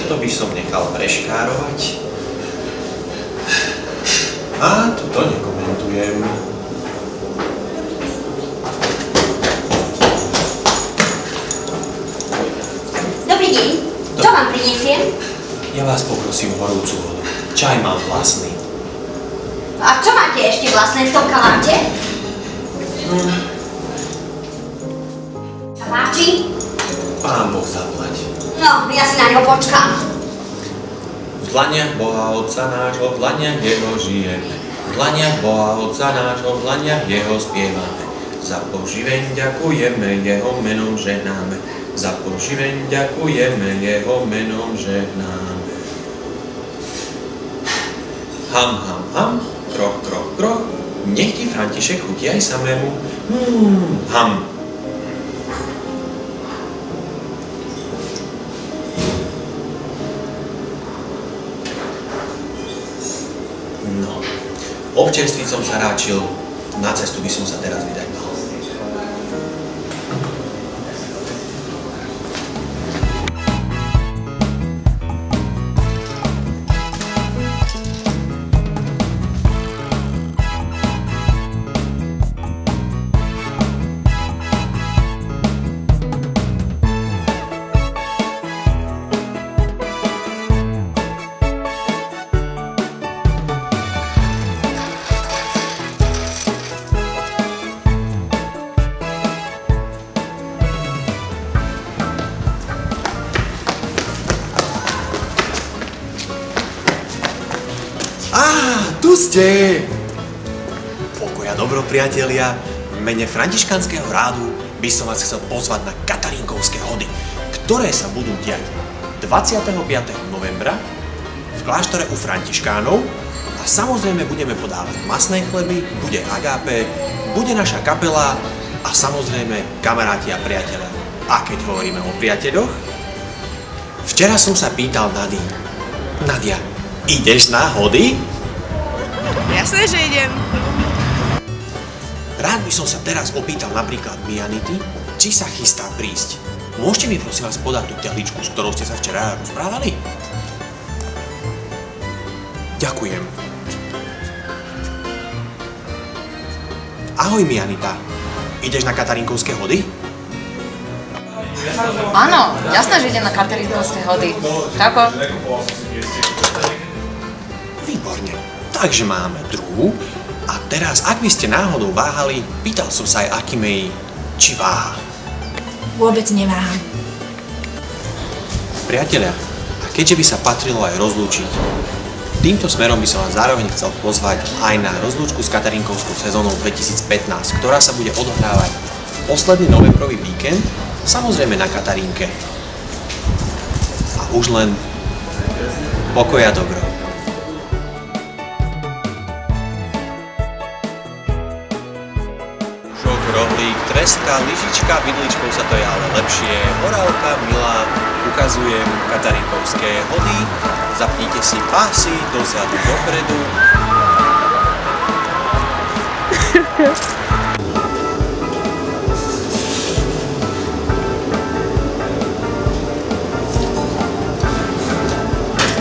to by som nechal preškárovať. A toto nekomentujem. Dobrý deň. Čo vám prinesiem? Ja vás poprosím horúcu vodu. Čaj mám vlastný. A čo máte ešte vlastné v tom kaláte? Sa páči? Pán Boh zaplať. No, ja si na ňo počkám. V dlaniach Boha Otca nášho, v dlaniach Jeho žijeme. V dlaniach Boha Otca nášho, v dlaniach Jeho spievame. Za poživeň ďakujeme, Jeho menom žehnáme. Za poživeň ďakujeme, Jeho menom žehnáme. Ham, ham, ham, kroch, kroch, kroch. Nech ti František chutí aj samému. Ham. No, občerstviť som sa ráčil, na cestu by som sa teraz vydať mal. Tu ste! Pokoja dobro, priatelia. V mene františkanského rádu by som vás chcel pozvať na Katarínkovské hody, ktoré sa budú diať 25. novembra v kláštore u františkánov a samozrejme budeme podávať masné chleby, bude agapé, bude naša kapela a samozrejme kamaráti a priatelia. A keď hovoríme o priateľoch, včera som sa pýtal Nady. Nadia, ideš na hody? Jasné, že idem. Rád by som sa teraz opýtal napríklad Mianity, či sa chystá prísť. Môžete mi prosím vás podať tú tehličku, s ktorou ste sa včera rozprávali? Ďakujem. Ahoj Mianita, ideš na Katarínkovské hody? Áno, jasné, že idem na Katarínkovské hody. Kako? Výborne. Takže máme druhú. A teraz, ak by ste náhodou váhali, pýtal som sa aj Akimei, či váha. Vôbec neváham. Priatelia, a keďže by sa patrilo aj rozlúčiť, týmto smerom by som vás zároveň chcel pozvať aj na rozlúčku s Katarínkovskou sezónou 2015, ktorá sa bude odohrávať posledný novembrový víkend, samozrejme na Katarínke. A už len pokoja dobro. Rohlík, treska, lyžička, vidličkou sa to je ale lepšie. Horálka, milá, ukazujem Katarínkovské hody. Zapnite si pásy, dozadu, dopredu.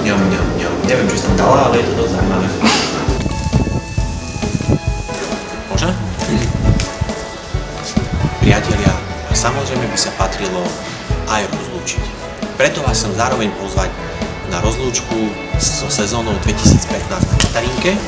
Ňam, ňam, ňam. Neviem, či som dala, ale je to dosť zaujímavé. Môže? Priatelia, a samozrejme by sa patrilo aj rozlúčiť. Preto vás chcem zároveň pozvať na rozlúčku so sezónou 2015 na Katarínke.